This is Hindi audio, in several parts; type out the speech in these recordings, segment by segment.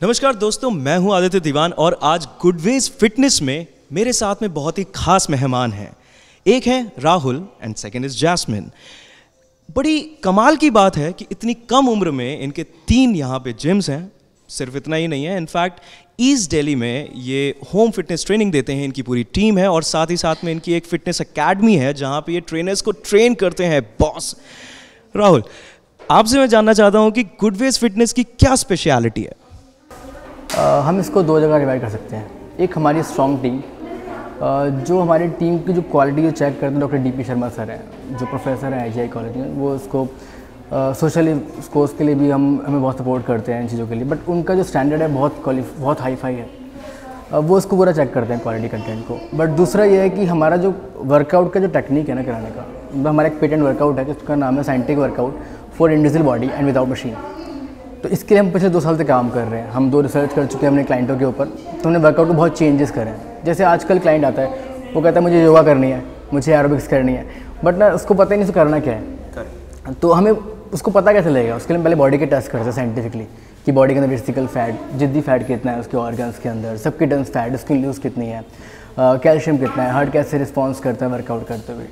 नमस्कार दोस्तों, मैं हूं आदित्य दीवान और आज गुडवेज फिटनेस में मेरे साथ में बहुत ही खास मेहमान हैं। एक हैं Rahul and second is Jasmine. बड़ी कमाल की बात है कि इतनी कम उम्र में इनके 3 यहाँ पे जिम्स हैं। सिर्फ इतना ही नहीं है, इनफैक्ट ईस्ट दिल्ली में ये होम फिटनेस ट्रेनिंग देते हैं। इनकी पूरी टीम है और साथ ही साथ में इनकी एक फिटनेस एकेडमी है जहाँ पे ये ट्रेनर्स को ट्रेन करते हैं। बॉस राहुल, आपसे मैं जानना चाहता हूँ कि गुडवेज फिटनेस की क्या स्पेशलिटी है? हम इसको 2 जगह डिवाइड कर सकते हैं। एक हमारी स्ट्रॉन्ग टीम, जो हमारी टीम की जो क्वालिटी को चेक करते हैं डॉक्टर DP शर्मा सर हैं, जो प्रोफेसर हैं IGI कॉलेज में। वो इसको सोशली कोर्स के लिए भी हमें बहुत सपोर्ट करते हैं इन चीज़ों के लिए। बट उनका जो स्टैंडर्ड है बहुत हाई फाई है। वो इसको पूरा चेक करते हैं क्वालिटी कंटेंट को। बट दूसरा ये है कि हमारा जो वर्कआउट का जो टेक्निक है ना कराने का, मतलब हमारा एक पेटेंट वर्कआउट है जिसका नाम है scientific workout for individual body and without machine. तो इसके लिए हम पिछले 2 साल से काम कर रहे हैं। हम 2 रिसर्च कर चुके हैं अपने क्लाइंटों के ऊपर। तो हमने वर्कआउट को बहुत चेंजेस करे हैं। जैसे आजकल क्लाइंट आता है, वो कहता है मुझे योगा करनी है, मुझे एरोबिक्स करनी है, बट ना उसको पता ही नहीं उसको करना क्या है। तो हमें उसको पता कैसे लगेगा? उसके लिए पहले बॉडी के टेस्ट करते हैं साइंटिफिकली कि बॉडी के अंदर वेसिकल फैट, जिद्दी फैट कितना है उसके ऑर्गन्स के अंदर, सबकी डंस फैट, उसकी लूज कितनी है, कैल्शियम कितना है, हार्ट कैसे रिस्पॉन्स करता है वर्कआउट करते हुए।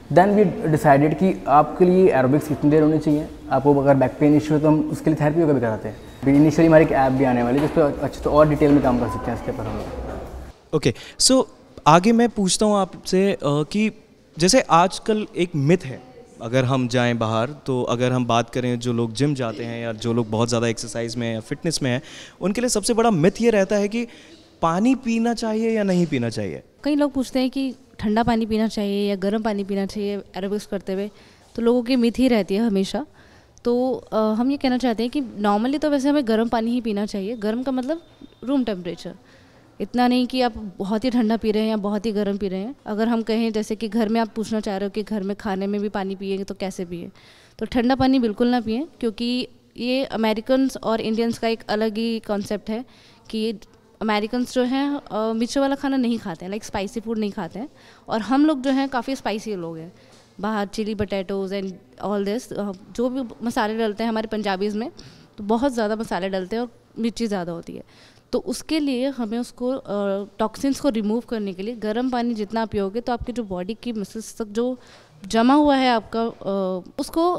देन वी डिसाइडेड कि आपके लिए एरोबिक्स कितनी देर होनी चाहिए। आपको अगर बैक पेन इशू है तो हम उसके लिए थेरेपी भी कराते हैं। इनिशियली हमारी एक ऐप भी आने वाली है जिस पर अच्छे तो और डिटेल में काम कर सकते हैं इसके ऊपर हम लोग। ओके, सो आगे मैं पूछता हूँ आपसे कि जैसे आजकल एक मिथ है, अगर हम जाएं बाहर तो अगर हम बात करें जो लोग जिम जाते हैं या जो लोग बहुत ज़्यादा एक्सरसाइज में या फिटनेस में हैं, उनके लिए सबसे बड़ा मिथ ये रहता है कि पानी पीना चाहिए या नहीं पीना चाहिए। कई लोग पूछते हैं कि ठंडा पानी पीना चाहिए या गर्म पानी पीना चाहिए एरोबिक्स करते हुए, तो लोगों की मिथ ही रहती है हमेशा। तो हम ये कहना चाहते हैं कि नॉर्मली तो वैसे हमें गर्म पानी ही पीना चाहिए। गर्म का मतलब रूम टेम्परेचर, इतना नहीं कि आप बहुत ही ठंडा पी रहे हैं या बहुत ही गर्म पी रहे हैं। अगर हम कहें जैसे कि घर में आप पूछना चाह रहे हो कि घर में खाने में भी पानी पिएंगे तो कैसे पिए, तो ठंडा पानी बिल्कुल ना पिएं, क्योंकि ये अमेरिकन्स और इंडियंस का एक अलग ही कॉन्सेप्ट है कि अमेरिकन्स जो हैं मिर्च वाला खाना नहीं खाते हैं, लाइक स्पाइसी फूड नहीं खाते हैं। और हम लोग जो हैं काफ़ी स्पाइसी लोग हैं। बाहर chilli potatoes and all this, जो भी मसाले डलते हैं हमारे पंजाबीज़ में, तो बहुत ज़्यादा मसाले डलते हैं और मिर्ची ज़्यादा होती है। तो उसके लिए हमें उसको टॉक्सिन्स को रिमूव करने के लिए गर्म पानी जितना आप पियोगे तो आपकी जो बॉडी की मसल्स तक जो जमा हुआ है आपका उसको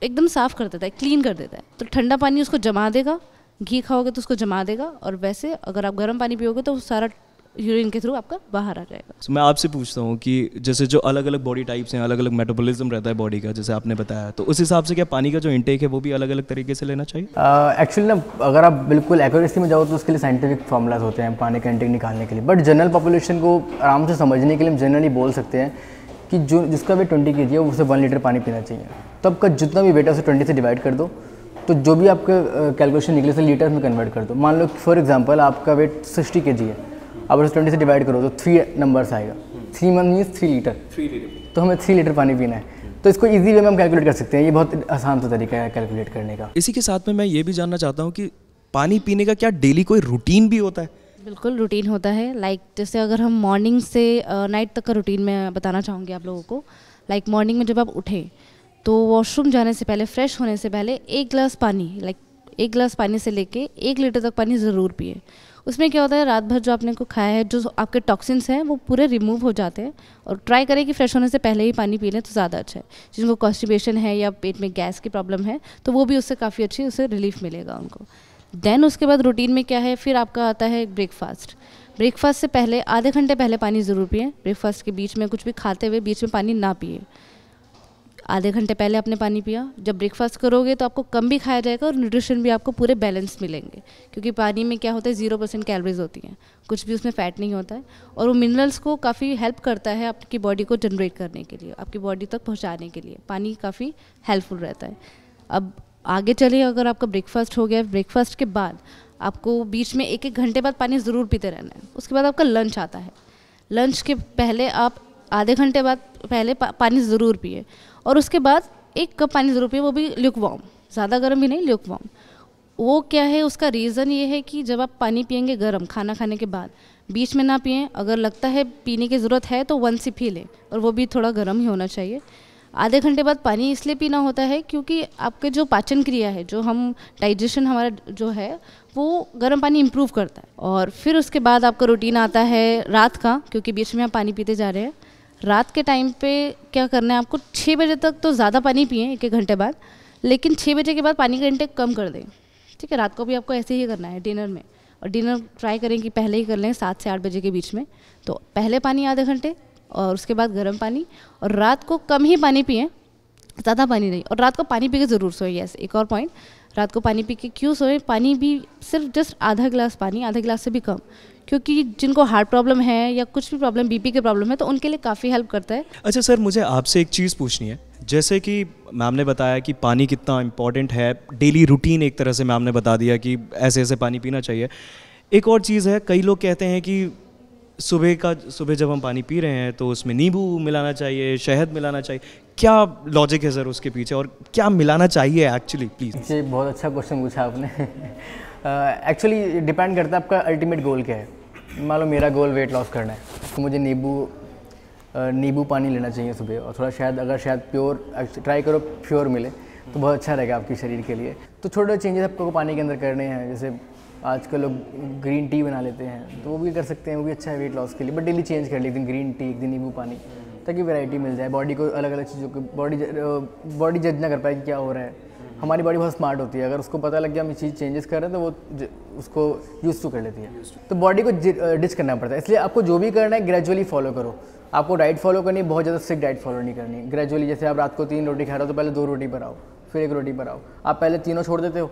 एकदम साफ़ कर देता है, क्लीन कर देता है। तो ठंडा पानी उसको जमा देगा, घी खाओगे तो उसको जमा देगा, और वैसे अगर आप गर्म पानी पियोगे तो सारा यूरिन के थ्रू आपका बाहर आ जाएगा। मैं आपसे पूछता हूँ कि जैसे जो अलग अलग बॉडी टाइप्स हैं, अलग अलग मेटाबॉलिज्म रहता है बॉडी का, जैसे आपने बताया, तो उस हिसाब से क्या पानी का जो इंटेक है वो भी अलग अलग तरीके से लेना चाहिए? एक्चुअली ना, अगर आप बिल्कुल एक्यूरेसी में जाओ तो उसके लिए साइंटिफिक फार्मूलाज होते हैं पानी का इंटेक निकालने के लिए। बट जनरल पॉपुलेशन को आराम से समझने के लिए हम जनरली बोल सकते हैं कि जो जिसका वेट 20 kg है उसे 1 लीटर पानी पीना चाहिए। तो आपका जितना भी वेट है उसे 20 से डिवाइड कर दो, तो जो भी आपका कैलकुलेशन निकले उसे लीटर में कन्वर्ट कर दो। मान लो फॉर एग्जांपल आपका वेट 60 kg है, आप उसे 20 से डिवाइड करो तो 3 नंबर्स आएगा। 3 मीन्स 3 लीटर। तो हमें 3 लीटर पानी पीना है। तो इसको इजी वे में हम कैलकुलेट कर सकते हैं। ये बहुत आसान सा तरीका है कैलकुलेट करने का। इसी के साथ में मैं ये भी जानना चाहता हूँ कि पानी पीने का क्या डेली कोई रूटीन भी होता है? बिल्कुल रूटीन होता है। लाइक जैसे अगर हम मॉर्निंग से नाइट तक का रूटीन मैं बताना चाहूँगी आप लोगों को। लाइक मॉर्निंग में जब आप उठें तो वॉशरूम जाने से पहले, फ्रेश होने से पहले 1 गिलास पानी, लाइक 1 गिलास पानी से लेके 1 लीटर तक पानी ज़रूर पिए। उसमें क्या होता है, रात भर जो आपने को खाया है, जो आपके टॉक्सिन्स हैं वो पूरे रिमूव हो जाते हैं। और ट्राई करें कि फ्रेश होने से पहले ही पानी पी लें तो ज़्यादा अच्छा है। जिनको कॉन्स्टिपेशन है या पेट में गैस की प्रॉब्लम है तो वो भी उससे काफ़ी अच्छी उससे रिलीफ मिलेगा उनको। देन उसके बाद रूटीन में क्या है, फिर आपका आता है ब्रेकफास्ट। ब्रेकफास्ट से पहले आधे घंटे पहले पानी ज़रूर पिए। ब्रेकफास्ट के बीच में कुछ भी खाते हुए बीच में पानी ना पिए। आधे घंटे पहले आपने पानी पिया। जब ब्रेकफास्ट करोगे तो आपको कम भी खाया जाएगा और न्यूट्रिशन भी आपको पूरे बैलेंस मिलेंगे, क्योंकि पानी में क्या होता है 0% कैलोरीज होती हैं, कुछ भी उसमें फ़ैट नहीं होता है। और वो मिनरल्स को काफ़ी हेल्प करता है आपकी बॉडी को जनरेट करने के लिए, आपकी बॉडी तक पहुँचाने के लिए पानी काफ़ी हेल्पफुल रहता है। अब आगे चलिए, अगर आपका ब्रेकफास्ट हो गया, ब्रेकफास्ट के बाद आपको बीच में 1-1 घंटे बाद पानी ज़रूर पीते रहना है। उसके बाद आपका लंच आता है। लंच के पहले आप आधे घंटे बाद पहले पानी ज़रूर पिए, और उसके बाद 1 कप पानी ज़रूर पिए, वो भी ल्यूक वार्म, ज़्यादा गर्म भी नहीं, ल्यूक वार्म। वो क्या है, उसका रीज़न ये है कि जब आप पानी पिएंगे गर्म खाना खाने के बाद, बीच में ना पिएं। अगर लगता है पीने की ज़रूरत है तो 1 सिप ही लें, और वो भी थोड़ा गर्म ही होना चाहिए। आधे घंटे बाद पानी इसलिए पीना होता है क्योंकि आपके जो पाचन क्रिया है, जो हम डाइजेशन हमारा जो है वो गर्म पानी इम्प्रूव करता है। और फिर उसके बाद आपका रूटीन आता है रात का, क्योंकि बीच में आप पानी पीते जा रहे हैं। रात के टाइम पे क्या करना है आपको, 6 बजे तक तो ज़्यादा पानी पिएं 1-1 घंटे बाद, लेकिन 6 बजे के बाद पानी का इंटेक कम कर दें, ठीक है। रात को भी आपको ऐसे ही करना है डिनर में, और डिनर ट्राई करें कि पहले ही कर लें 7 से 8 बजे के बीच में। तो पहले पानी आधे घंटे और उसके बाद गर्म पानी, और रात को कम ही पानी पिएं, ज़्यादा पानी नहीं। और रात को पानी पी के ज़रूर सोएं। यस, एक और पॉइंट, रात को पानी पी के क्यों सोएं, पानी भी सिर्फ जस्ट आधा गिलास पानी, आधे गिलास से भी कम, क्योंकि जिनको हार्ट प्रॉब्लम है या कुछ भी प्रॉब्लम, बीपी के प्रॉब्लम है, तो उनके लिए काफ़ी हेल्प करता है। अच्छा सर, मुझे आपसे एक चीज़ पूछनी है। जैसे कि मैम ने बताया कि पानी कितना इम्पॉर्टेंट है, डेली रूटीन एक तरह से मैम ने बता दिया कि ऐसे ऐसे पानी पीना चाहिए। एक और चीज़ है, कई लोग कहते हैं कि सुबह जब हम पानी पी रहे हैं तो उसमें नींबू मिलाना चाहिए, शहद मिलाना चाहिए। क्या लॉजिक है सर उसके पीछे, और क्या मिलाना चाहिए एक्चुअली, प्लीज़? जी, बहुत अच्छा क्वेश्चन पूछा आपने। एक्चुअली डिपेंड करता है आपका अल्टीमेट गोल क्या है। मान लो मेरा गोल वेट लॉस करना है, तो मुझे नींबू पानी लेना चाहिए सुबह, और थोड़ा शायद, अगर शायद प्योर ट्राई करो, प्योर मिले तो बहुत अच्छा रहेगा आपके शरीर के लिए। तो छोटे चेंजेस आपको पानी के अंदर करने हैं। जैसे आजकल लोग ग्रीन टी बना लेते हैं, तो वो भी कर सकते हैं, वो भी अच्छा है वेट लॉस के लिए। बट डेली चेंज कर ली, एक दिन ग्रीन टी, एक दिन नींबू पानी, ताकि वैरायटी मिल जाए। बॉडी को अलग अलग चीज़ों को बॉडी जज ना कर पाए कि क्या हो रहा है। हमारी बॉडी बहुत स्मार्ट होती है, अगर उसको पता लग गया हम ये चीज़ चेंजेस कर रहे हैं तो वो उसको यूज़ टू कर लेती है। तो बॉडी को डिच करना पड़ता है। इसलिए आपको जो भी करना है ग्रेजुअली फॉलो करो। आपको डाइट फॉलो करनी है, बहुत ज़्यादा स्ट्रिक्ट डाइट फॉलो नहीं करनी। ग्रेजुअली, जैसे आप रात को 3 रोटी खा रहे हो तो पहले 2 रोटी पर आओ, फिर 1 रोटी पर आओ। आप पहले तीनों छोड़ देते हो,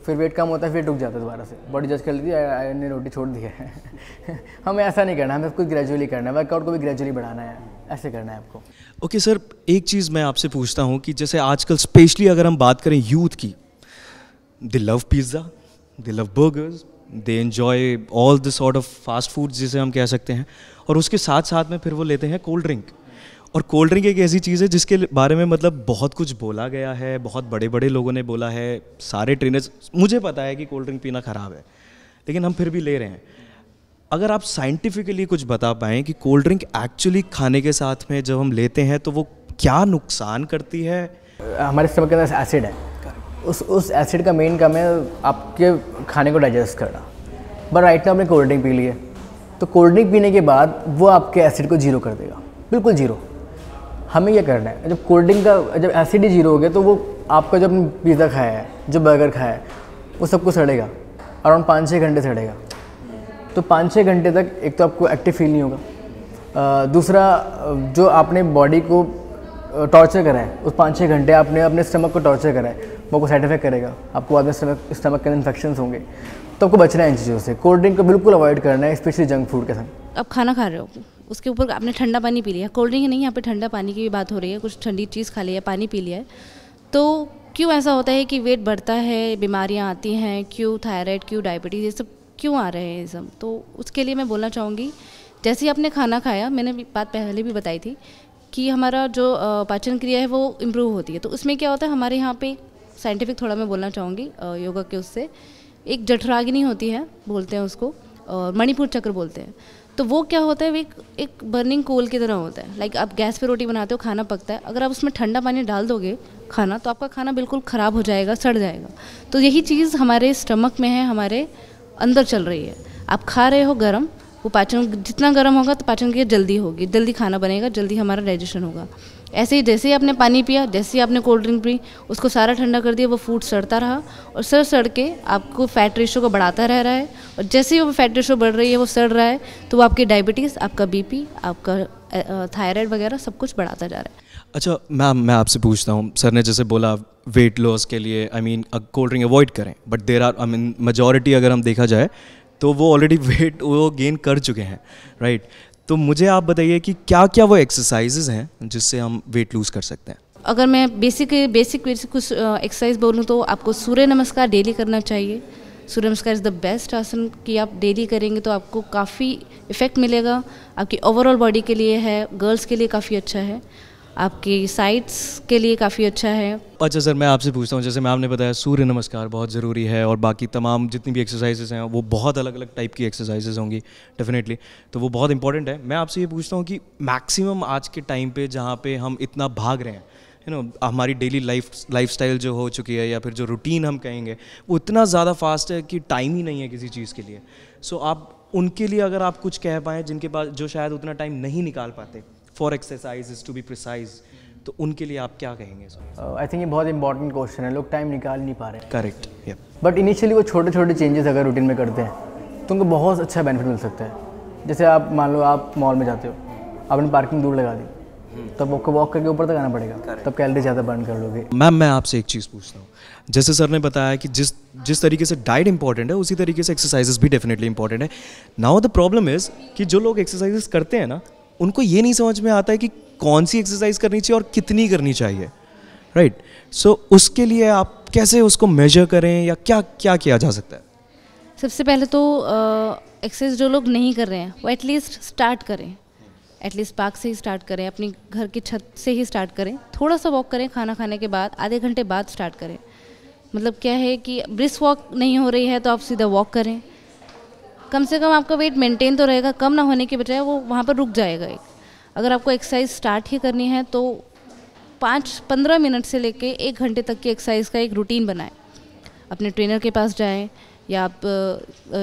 फिर वेट कम होता है, फिर रुक जाता है दोबारा से। बॉडी जज कर लेती है, ने रोटी छोड़ दी है। हमें ऐसा नहीं करना, हमें कुछ ग्रेजुअली करना है। वर्कआउट को भी ग्रेजुअली बढ़ाना है, ऐसे करना है आपको। ओके सर, एक चीज़ मैं आपसे पूछता हूँ कि जैसे आजकल स्पेशली अगर हम बात करें यूथ की, दे love pizza, they love burgers, they enjoy all this sort of fast foods जिसे हम कह सकते हैं, और उसके साथ साथ में फिर वो लेते हैं कोल्ड ड्रिंक। और कोल्ड ड्रिंक एक ऐसी चीज़ है जिसके बारे में मतलब बहुत कुछ बोला गया है, बहुत बड़े बड़े लोगों ने बोला है, सारे ट्रेनर्स, मुझे पता है कि कोल्ड ड्रिंक पीना ख़राब है, लेकिन हम फिर भी ले रहे हैं। अगर आप साइंटिफिकली कुछ बता पाएँ कि कोल्ड ड्रिंक एक्चुअली खाने के साथ में जब हम लेते हैं तो वो क्या नुकसान करती है? हमारे स्टमक के अंदर एसिड है, उस एसिड का मेन काम है आपके खाने को डाइजेस्ट करना। बट राइट नाउ आपने कोल्ड ड्रिंक पी ली है, तो कोल्ड ड्रिंक पीने के बाद वो आपके एसिड को जीरो कर देगा, बिल्कुल जीरो। हमें ये करना है, जब कोल्ड ड्रिंक का जब एसिड ही जीरो हो गया तो वो आपका जो आपने पिज़्ज़ा खाया है, जो बर्गर खाया है, वो सब कुछ सड़ेगा, अराउंड 5-6 घंटे सड़ेगा। तो 5-6 घंटे तक एक तो आपको एक्टिव फील नहीं होगा, दूसरा जो आपने बॉडी को टॉर्चर करा है, उस 5-6 घंटे आपने अपने स्टमक को टॉर्चर करा है, वो आपको साइड इफेक्ट करेगा, आपको बाद में स्टमक के अंदर इन्फेक्शन होंगे। तो आपको बचना है इन चीज़ों से। कोल्ड ड्रिंक को बिल्कुल अवॉइड करना है, स्पेशली जंक फूड के साथ। अब खाना खा रहे हो, उसके ऊपर आपने ठंडा पानी पी लिया, कोल्ड ड्रिंक नहीं, यहाँ पे ठंडा पानी की भी बात हो रही है, कुछ ठंडी चीज़ खा लिया, पानी पी लिया है, तो क्यों ऐसा होता है कि वेट बढ़ता है, बीमारियाँ आती हैं, क्यों थायराइड, क्यों डायबिटीज़, ये सब क्यों आ रहे हैं ये सब? तो उसके लिए मैं बोलना चाहूँगी, जैसे ही आपने खाना खाया, मैंने बात पहले भी बताई थी कि हमारा जो पाचन क्रिया है वो इम्प्रूव होती है। तो उसमें क्या होता है, हमारे यहाँ पे साइंटिफिक थोड़ा मैं बोलना चाहूँगी योगा के उससे, एक जठराग्नि होती है, बोलते हैं उसको, और मणिपुर चक्र बोलते हैं। तो वो क्या होता है, एक बर्निंग कोल की तरह होता है। लाइक आप गैस पे रोटी बनाते हो, खाना पकता है, अगर आप उसमें ठंडा पानी डाल दोगे खाना, तो आपका खाना बिल्कुल ख़राब हो जाएगा, सड़ जाएगा। तो यही चीज़ हमारे स्टमक में है, हमारे अंदर चल रही है। आप खा रहे हो गर्म, वो पाचन जितना गर्म होगा तो पाचन क्रिया जल्दी होगी, जल्दी खाना बनेगा, जल्दी हमारा डाइजेशन होगा। ऐसे ही जैसे ही आपने पानी पिया, जैसे ही आपने कोल्ड ड्रिंक पी, उसको सारा ठंडा कर दिया, वो फूड सड़ता रहा, और सड़ के आपको फैट रेशो को बढ़ाता रह रहा है, और जैसे ही वो फैट रेशो बढ़ रही है, वो सड़ रहा है, तो वो आपकी डायबिटीज़, आपका बीपी, आपका थायराइड वगैरह सब कुछ बढ़ाता जा रहा है। अच्छा मैम, मैं आपसे पूछता हूँ, सर ने जैसे बोला वेट लॉस के लिए कोल्ड ड्रिंक अवॉइड करें, बट देर आर मेजॉरिटी अगर हम देखा जाए तो वो ऑलरेडी वेट वो गेन कर चुके हैं, राइट? तो मुझे आप बताइए कि क्या क्या वो एक्सरसाइजेज हैं जिससे हम वेट लूज़ कर सकते हैं? अगर मैं बेसिक कुछ एक्सरसाइज बोलूँ तो आपको सूर्य नमस्कार डेली करना चाहिए। सूर्य नमस्कार इज़ द बेस्ट आसन कि आप डेली करेंगे तो आपको काफ़ी इफ़ेक्ट मिलेगा, आपकी ओवरऑल बॉडी के लिए है, गर्ल्स के लिए काफ़ी अच्छा है, आपकी साइड्स के लिए काफ़ी अच्छा है। अच्छा सर, मैं आपसे पूछता हूँ, जैसे मैं आपने बताया सूर्य नमस्कार बहुत ज़रूरी है, और बाकी तमाम जितनी भी एक्सरसाइजेज हैं वो बहुत अलग अलग टाइप की एक्सरसाइजेज होंगी डेफिनेटली, तो वो बहुत इंपॉर्टेंट है। मैं आपसे ये पूछता हूँ कि मैक्सिमम आज के टाइम पे जहाँ पे हम इतना भाग रहे हैं, हमारी डेली लाइफस्टाइल जो हो चुकी है या फिर जो रूटीन हम कहेंगे वो इतना ज़्यादा फास्ट है कि टाइम ही नहीं है किसी चीज़ के लिए। सो आप उनके लिए अगर आप कुछ कह पाएँ जिनके पास जो शायद उतना टाइम नहीं निकाल पाते for exercise to be precise, तो उनके लिए आप क्या कहेंगे? आई थिंक ये बहुत इंपॉर्टेंट क्वेश्चन है, लोग टाइम निकाल नहीं पा रहे हैं। करेक्ट, बट इनिशियली वो छोटे छोटे चेंजेस अगर रूटीन में करते हैं तो उनको बहुत अच्छा बेनिफिट मिल सकता है। जैसे आप मान लो आप मॉल में जाते हो, आपने पार्किंग दूर लगा दी, तब आपको वॉक करके ऊपर तक आना पड़ेगा, तब कैलोरी ज़्यादा बर्न कर लोगे। मैम मैं आपसे एक चीज़ पूछता हूँ, जैसे सर ने बताया कि जिस तरीके से डाइट इंपॉर्टेंट है उसी तरीके से एक्सरसाइजेस भी डेफिनेटली इंपॉर्टेंट है। नाउ द प्रॉब्लम इज़ कि जो लोग एक्सरसाइजेस करते हैं ना, उनको ये नहीं समझ में आता है कि कौन सी एक्सरसाइज करनी चाहिए और कितनी करनी चाहिए, राइट? सो उसके लिए आप कैसे उसको मेजर करें या क्या क्या किया जा सकता है? सबसे पहले तो एक्सरसाइज जो लोग नहीं कर रहे हैं वो एटलीस्ट स्टार्ट करें, एटलीस्ट पार्क से ही स्टार्ट करें, अपनी घर की छत से ही स्टार्ट करें, थोड़ा सा वॉक करें, खाना खाने के बाद आधे घंटे बाद स्टार्ट करें। मतलब क्या है कि ब्रिस्क वॉक नहीं हो रही है तो आप सीधा वॉक करें, कम से कम आपका वेट मेंटेन तो रहेगा, कम ना होने के बजाय वो वहाँ पर रुक जाएगा। एक अगर आपको एक्सरसाइज स्टार्ट ही करनी है तो 5-15 मिनट से लेके 1 घंटे तक की एक्सरसाइज का एक रूटीन बनाएं। अपने ट्रेनर के पास जाएं या आप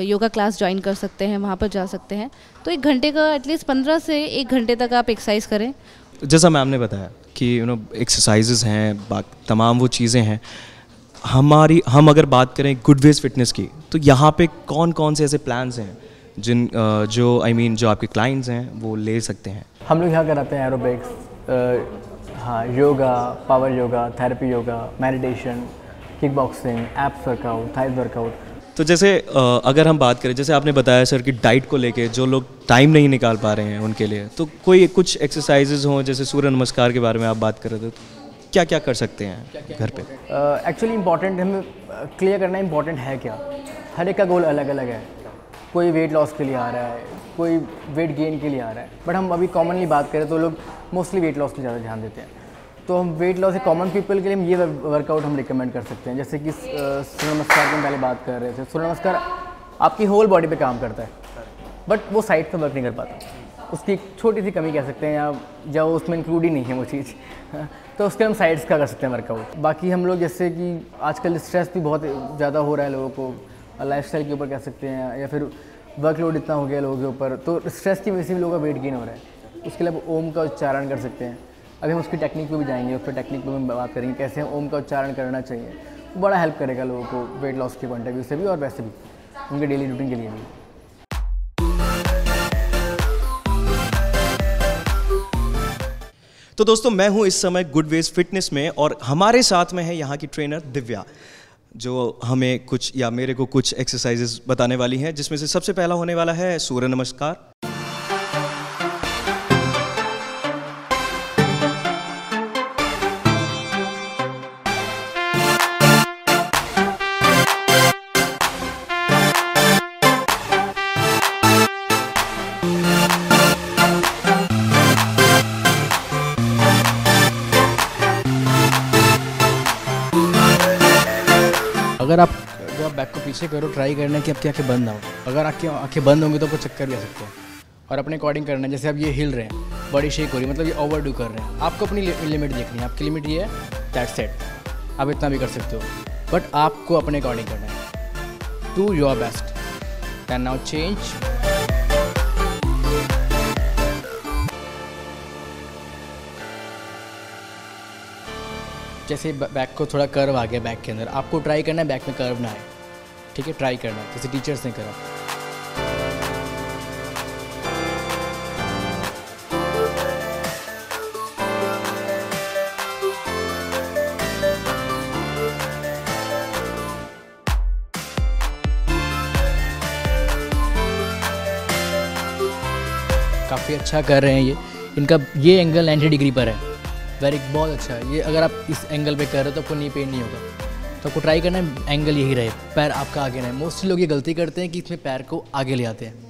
योगा क्लास ज्वाइन कर सकते हैं, वहाँ पर जा सकते हैं। तो 1 घंटे का एटलीस्ट 15 से 1 घंटे तक आप एक्सरसाइज करें। जैसा मैम ने बताया कि एक्सरसाइजेज हैं, तमाम वो चीज़ें हैं। हम अगर बात करें गुडवेज फिटनेस की, तो यहाँ पे कौन कौन से ऐसे प्लान्स हैं जो आपके क्लाइंट्स हैं वो ले सकते हैं? हम लोग यहाँ कराते हैं एरोबिक्स, हाँ, yoga, power yoga, therapy yoga, meditation, kick boxing, apps workout, thighs workout. तो जैसे अगर हम बात करें, जैसे आपने बताया सर कि डाइट को लेके जो लोग टाइम नहीं निकाल पा रहे हैं उनके लिए, तो कोई कुछ एक्सरसाइजेज हों, जैसे सूर्य नमस्कार के बारे में आप बात कर रहे थे, तो क्या क्या कर सकते हैं घर पे? एक्चुअली इम्पॉर्टेंट हमें क्लियर करना इम्पॉर्टेंट है क्या। हर एक का गोल अलग अलग है, कोई वेट लॉस के लिए आ रहा है, कोई वेट गेन के लिए आ रहा है। बट हम अभी कॉमनली बात करें तो लोग मोस्टली वेट लॉस पे ज़्यादा ध्यान देते हैं। तो हम वेट लॉस से कॉमन पीपल के लिए ये वर्कआउट हम रिकमेंड कर सकते हैं। जैसे कि सूर्य नमस्कार की हम पहले बात कर रहे थे। सूर्य नमस्कार आपकी होल बॉडी पे काम करता है, बट वो साइड पे वर्क नहीं कर पाता। उसकी एक छोटी सी कमी कह सकते हैं, या जब उसमें इंक्लूड ही नहीं है वो चीज़ तो उसके हम साइड्स का कर सकते हैं वर्कआउट। बाकी हम लोग जैसे कि आजकल स्ट्रेस भी बहुत ज़्यादा हो रहा है लोगों को, लाइफस्टाइल के ऊपर कह सकते हैं, या फिर वर्कलोड इतना हो गया लोगों के ऊपर, तो स्ट्रेस की वजह से भी लोगों का वेट गेन हो रहा है। उसके लिए आप ओम का उच्चारण कर सकते हैं। अभी हम उसकी टेक्निक पे भी जाएंगे, उस पर टेक्निक पे भी बात करेंगे कैसे ओम का उच्चारण करना चाहिए। वो बड़ा हेल्प करेगा लोगों को वेट लॉस के पॉइंट ऑफ व्यू से भी और वैसे भी उनके डेली रूटीन के लिए भी। तो दोस्तों, मैं हूं इस समय गुडवेज फिटनेस में और हमारे साथ में है यहाँ की ट्रेनर दिव्या, जो हमें कुछ या मेरे को कुछ एक्सरसाइजेस बताने वाली हैं, जिसमें से सबसे पहला होने वाला है सूर्य नमस्कार। अगर आप जब आप बैक को पीछे करो, ट्राई करना है कि आपकी आंखें बंद ना हो। अगर आपकी आंखें बंद होंगी तो आपको चक्कर भी आ सकते हैं। और अपने अकॉर्डिंग करना है, जैसे आप ये हिल रहे हैं, बॉडी शेक हो रही है, मतलब ये ओवरडू कर रहे हैं। आपको अपनी लिमिट देखनी है, आपकी लिमिट ये है, दैट्स सेट। आप इतना भी कर सकते हो, बट आपको अपने अकॉर्डिंग करना है। Do your best and now change. जैसे बैक को थोड़ा कर्व आ गया बैक के अंदर, आपको ट्राई करना है बैक में कर्व ना आए, ठीक है? ट्राई करना है, जैसे टीचर्स ने करा। काफ़ी अच्छा कर रहे हैं ये। इनका ये एंगल 90 डिग्री पर है, बहुत अच्छा है ये। अगर आप इस एंगल पे कर रहे हो तो आपको नी पेन नहीं होगा। तो आपको ट्राई करना है एंगल यही रहे, पैर आपका आगे रहे। मोस्टली लोग ये गलती करते हैं कि इसमें पैर को आगे ले आते हैं।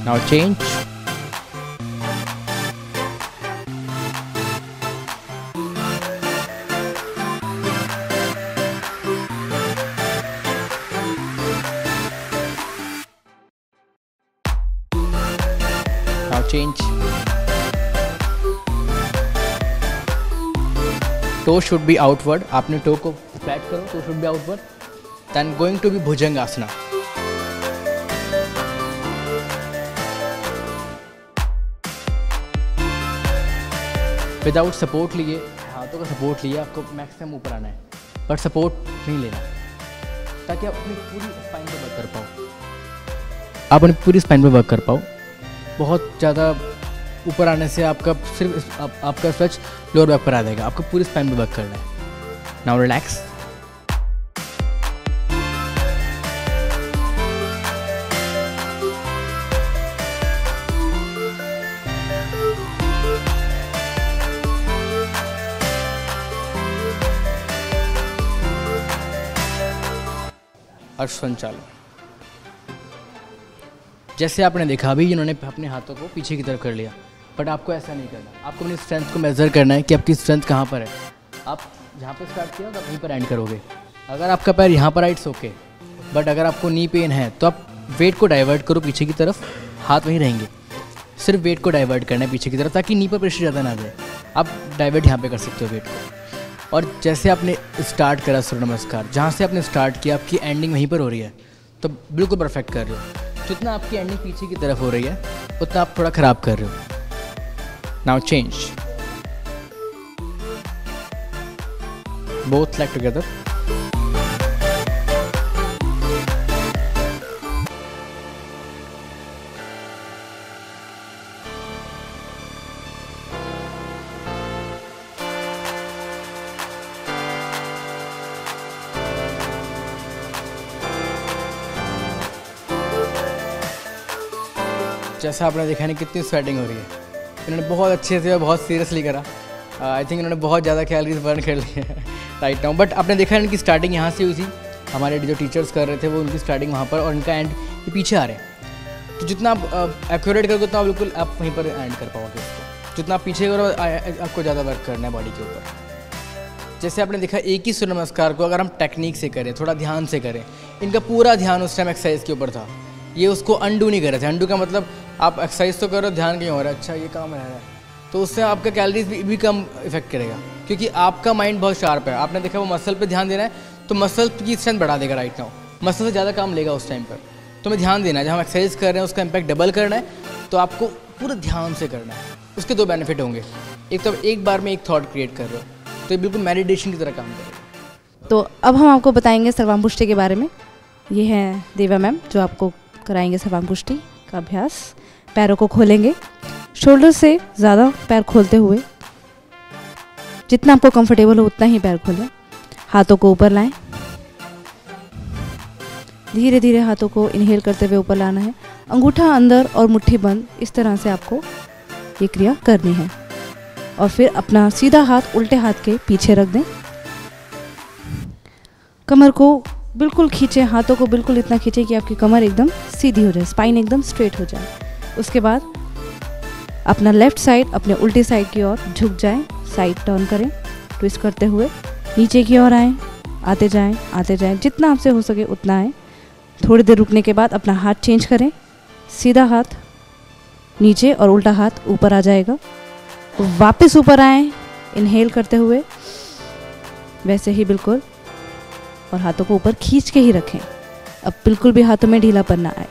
Now change. Change. Toe should be outward, आपने टो को फ्लैट करो, toe should be outward. Then going to be Bhujangasana. Without support लिए, हाथों का सपोर्ट लिए आपको मैक्सिमम ऊपर आना है, बट सपोर्ट नहीं लेना, ताकि आप अपनी पूरी स्पाइन पर वर्क कर पाओ। आप अपनी पूरी स्पाइन पर वर्क कर पाओ। बहुत ज़्यादा ऊपर आने से आपका सिर्फ आपका स्ट्रेच लोअर बैक पर आ जाएगा। आपको पूरी स्पाइन पर वर्क करना है। Now relax. संचालन। जैसे आपने देखा अभी इन्होंने अपने हाथों को पीछे की तरफ कर लिया, बट आपको ऐसा नहीं करना। आपको अपनी स्ट्रेंथ को मेजर करना है कि आपकी स्ट्रेंथ कहाँ पर है। आप जहाँ पे स्टार्ट किया तो आप वहीं पर एंड करोगे। अगर आपका पैर यहाँ पर आइट्स ओके, बट अगर आपको नी पेन है तो आप वेट को डाइवर्ट करो पीछे की तरफ, हाथ वहीं रहेंगे। सिर्फ वेट को डाइवर्ट करना है पीछे की तरफ, ताकि नी पर प्रेशर ज़्यादा ना जाए। आप डाइवर्ट यहाँ पे कर सकते हो वेट को। और जैसे आपने स्टार्ट करा सूर्य नमस्कार, जहाँ से आपने स्टार्ट किया आपकी एंडिंग वहीं पर हो रही है, तो बिल्कुल परफेक्ट कर रहे हो। जितना आपकी एंडिंग पीछे की तरफ हो रही है उतना आप थोड़ा ख़राब कर रहे हो। Now change, both leg together. जैसा आपने देखा नहीं कितनी स्वेटिंग हो रही है। इन्होंने बहुत अच्छे से बहुत सीरियसली करा। आई थिंक इन्होंने बहुत ज़्यादा कैलोरीज बर्न कर ली है राइट नाउ। बट आपने देखा इनकी स्टार्टिंग यहाँ से हुई थी। हमारे जो टीचर्स कर रहे थे वो उनकी स्टार्टिंग वहाँ पर, और इनका एंड ये पीछे आ रहे हैं। तो जितना आप एक्यूरेट करोगे उतना बिल्कुल आप वहीं पर एंड कर पाओगे उसको। जितना आप पीछे करो आपको ज़्यादा वर्क करना है बॉडी के ऊपर। जैसे आपने देखा एक ही सूर्य नमस्कार को अगर हम टेक्निक से करें, थोड़ा ध्यान से करें, इनका पूरा ध्यान उस टाइम एक्सरसाइज के ऊपर था। ये उसको अंडू नहीं कर रहे थे। अंडू का मतलब आप एक्सरसाइज तो करो, ध्यान कहीं हो रहा है, अच्छा ये काम रह रहा है, तो उससे आपका कैलोरीज भी कम इफेक्ट करेगा, क्योंकि आपका माइंड बहुत शार्प है। आपने देखा वो मसल पे ध्यान देना है तो मसल की स्ट्रेंथ बढ़ा देगा राइट नाउ, मसल से ज़्यादा काम लेगा उस टाइम पर। तो हमें ध्यान देना है, जब हम एक्सरसाइज कर रहे हैं उसका इम्पैक्ट डबल करना है, तो आपको पूरा ध्यान से करना है। उसके दो बेनिफिट होंगे, एक तो एक बार में एक थॉट क्रिएट कर रहे हो, तो ये बिल्कुल मेडिटेशन की तरह काम करेगा। तो अब हम आपको बताएंगे सर्वांगपुष्टि के बारे में। ये हैं देवा मैम जो आपको कराएंगे सर्वांगपुष्टि का अभ्यास। पैरों को खोलेंगे, शोल्डर से ज़्यादा पैर खोलते हुए, जितना आपको कंफर्टेबल हो उतना ही पैर खोलें। हाथों को ऊपर लाएं, धीरे धीरे हाथों को इनहेल करते हुए ऊपर लाना है। अंगूठा अंदर और मुट्ठी बंद, इस तरह से आपको ये क्रिया करनी है। और फिर अपना सीधा हाथ उल्टे हाथ के पीछे रख दें। कमर को बिल्कुल खींचें, हाथों को बिल्कुल इतना खींचें कि आपकी कमर एकदम सीधी हो जाए, स्पाइन एकदम स्ट्रेट हो जाए। उसके बाद अपना लेफ्ट साइड अपने उल्टी साइड की ओर झुक जाएं, साइड टर्न करें, ट्विस्ट करते हुए नीचे की ओर आएँ, आते जाएं, जितना आपसे हो सके उतना आएँ। थोड़ी देर रुकने के बाद अपना हाथ चेंज करें, सीधा हाथ नीचे और उल्टा हाथ ऊपर आ जाएगा। वापस ऊपर आएँ इनहेल करते हुए, वैसे ही बिल्कुल, और हाथों को ऊपर खींच के ही रखें। अब बिल्कुल भी हाथों में ढीलापन ना आए।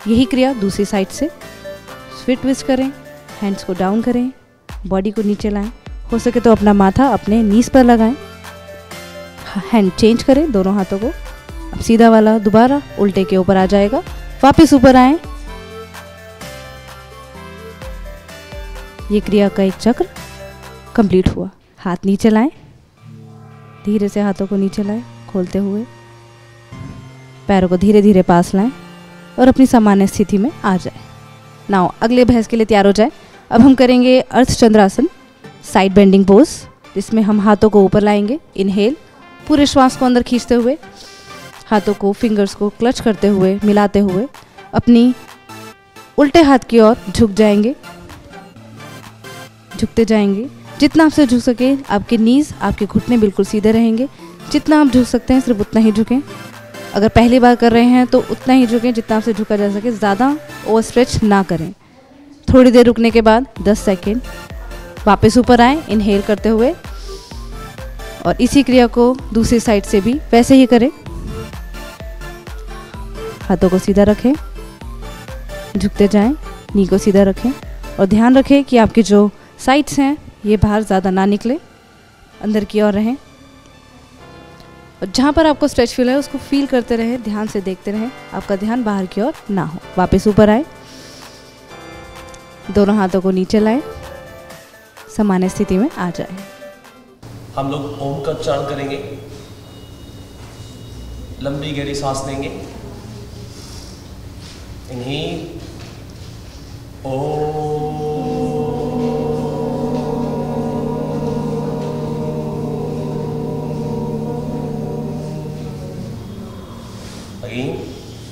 यही क्रिया दूसरी साइड से, फिर ट्विस्ट करें, हैंड्स को डाउन करें, बॉडी को नीचे लाएं, हो सके तो अपना माथा अपने नीज पर लगाएं। हैंड चेंज करें दोनों हाथों को। अब सीधा वाला दोबारा उल्टे के ऊपर आ जाएगा, वापस ऊपर आएं। ये क्रिया का एक चक्र कंप्लीट हुआ। हाथ नीचे लाएं, धीरे से हाथों को नीचे लाएं, खोलते हुए पैरों को धीरे धीरे पास लाएं और अपनी सामान्य स्थिति में आ जाए। नाउ अगले अभ्यास के लिए तैयार हो जाए। अब हम करेंगे अर्धचंद्रासन, साइड बेंडिंग पोज, जिसमें हम हाथों को ऊपर लाएंगे, इनहेल, पूरे श्वास को अंदर खींचते हुए, हाथों को फिंगर्स को क्लच करते हुए मिलाते हुए अपनी उल्टे हाथ की ओर झुक जाएंगे, झुकते जाएंगे। जितना आपसे झुक सके, आपके नीज, आपके घुटने बिल्कुल सीधे रहेंगे। जितना आप झुक सकते हैं सिर्फ उतना ही झुकें। अगर पहली बार कर रहे हैं तो उतना ही झुकें जितना आपसे झुका जा सके, ज़्यादा ओवर स्ट्रेच ना करें। थोड़ी देर रुकने के बाद 10 सेकेंड वापस ऊपर आए इनहेल करते हुए, और इसी क्रिया को दूसरी साइड से भी वैसे ही करें। हाथों को सीधा रखें, झुकते जाएं, नी को सीधा रखें और ध्यान रखें कि आपके जो साइड्स हैं ये बाहर ज़्यादा ना निकले, अंदर की ओर रहें। और जहाँ पर आपको स्ट्रेच फील है उसको फील करते रहें, ध्यान से देखते रहें, आपका ध्यान बाहर की ओर ना हो। वापस ऊपर आए, दोनों हाथों को नीचे लाएं, सामान्य स्थिति में आ जाए। हम लोग ओम का उच्चारण करेंगे, लंबी गहरी सांस लेंगे। इन्हेल, ओम। Again,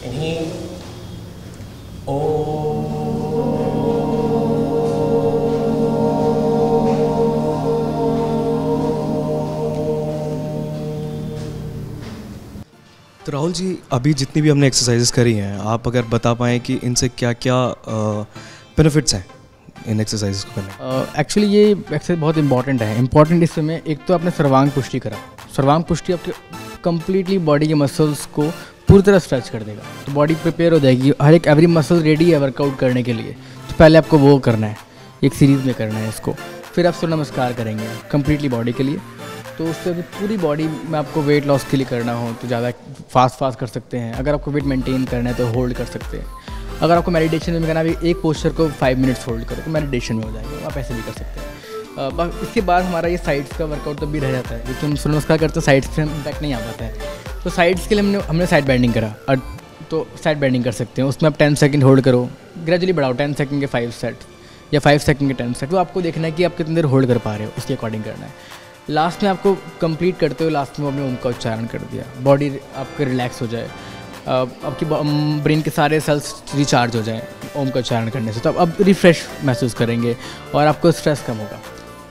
inhale, Om. तो राहुल जी, अभी जितनी भी हमने एक्सरसाइजेस करी हैं, आप अगर बता पाएँ कि इनसे क्या क्या बेनिफिट्स हैं इन एक्सरसाइजेस को करने? एक्चुअली ये एक्सरसाइज बहुत इंपॉर्टेंट है। इंपॉर्टेंट इसमें एक तो आपने सर्वांग पुष्टि करा। सर्वांग पुष्टि आपके कंप्लीटली बॉडी के मसल्स को पूरी तरह स्ट्रेच कर देगा, तो बॉडी प्रिपेयर हो जाएगी, हर एक एवरी मसल रेडी है वर्कआउट करने के लिए। तो पहले आपको वो करना है, एक सीरीज़ में करना है इसको। फिर आप सूर्य नमस्कार करेंगे कंप्लीटली बॉडी के लिए। तो उससे पूरी बॉडी में आपको वेट लॉस के लिए करना हो तो ज़्यादा फास्ट कर सकते हैं। अगर आपको वेट मेंटेन करना है तो होल्ड कर सकते हैं। अगर आपको मेडिटेशन में करना है, एक पोस्चर को 5 मिनट्स होल्ड करो तो मेडिटेशन में हो जाएगा, आप ऐसे भी कर सकते हैं। इसके बाद हमारा ये साइड्स का वर्कआउट तो भी रह जाता है, क्योंकि हम सूर्य नमस्कार करते हैं साइड्स से इम्पैक्ट नहीं आ पाता है। तो साइड्स के लिए हमने साइड बेंडिंग करा, और तो साइड बेंडिंग कर सकते हैं। उसमें आप 10 सेकंड होल्ड करो, ग्रेजुअली बढ़ाओ 10 सेकंड के 5 सेट या 5 सेकंड के 10 सेट। तो आपको देखना है कि आप कितनी देर होल्ड कर पा रहे हो, उसके अकॉर्डिंग करना है। लास्ट में आपको कंप्लीट करते हो, लास्ट में आपने ओम का उच्चारण कर दिया, बॉडी आपके रिलैक्स हो जाए, आपकी ब्रेन के सारे सेल्स रिचार्ज हो जाएं ओम का उच्चारण करने से। तो अब रिफ़्रेश महसूस करेंगे और आपको स्ट्रेस कम होगा।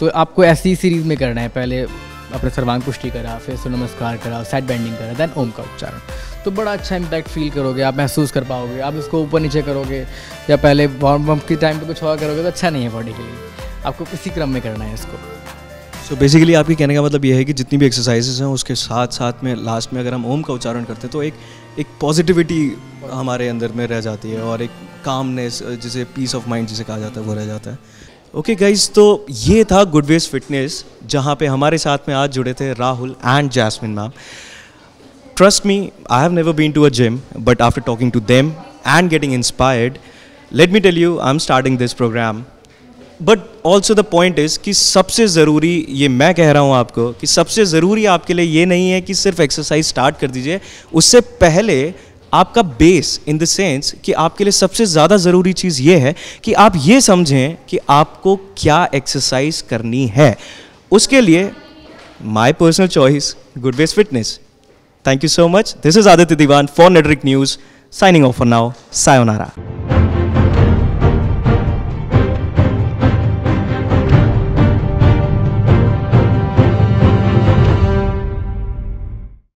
तो आपको ऐसी सीरीज़ में करना है, पहले अपने सर्वांग पुष्टि करा, फिर सूर्य नमस्कार करा, साइड बेंडिंग करा, देन ओम का उच्चारण। तो बड़ा अच्छा इम्पैक्ट फील करोगे, आप महसूस कर पाओगे। आप इसको ऊपर नीचे करोगे या पहले वार्म अप के टाइम पे कुछ और करोगे तो अच्छा नहीं है बॉडी के लिए। आपको इसी क्रम में करना है इसको। सो बेसिकली आपके कहने का मतलब ये है कि जितनी भी एक्सरसाइजेस हैं उसके साथ साथ में लास्ट में अगर हम ओम का उच्चारण करते हैं तो एक पॉजिटिविटी हमारे अंदर में रह जाती है और एक कामनेस, जिसे पीस ऑफ माइंड जिसे कहा जाता है, वो रह जाता है। ओके गाइज, तो ये था गुडवेज फिटनेस, जहाँ पे हमारे साथ में आज जुड़े थे Rahul and Jasmine ma'am. Trust me, I have never been to a gym, but after talking to them and getting inspired, let me tell you, I am starting this program. But also the point is कि सबसे ज़रूरी, ये मैं कह रहा हूँ आपको, कि सबसे ज़रूरी आपके लिए ये नहीं है कि सिर्फ एक्सरसाइज स्टार्ट कर दीजिए। उससे पहले आपका बेस, इन द सेंस कि आपके लिए सबसे ज़्यादा ज़रूरी चीज़ ये है कि आप ये समझें कि आपको क्या एक्सरसाइज करनी है। उसके लिए my personal choice, good ways fitness. Thank you so much. This is Aditya Diwan for network news, signing off for now. Sayonara.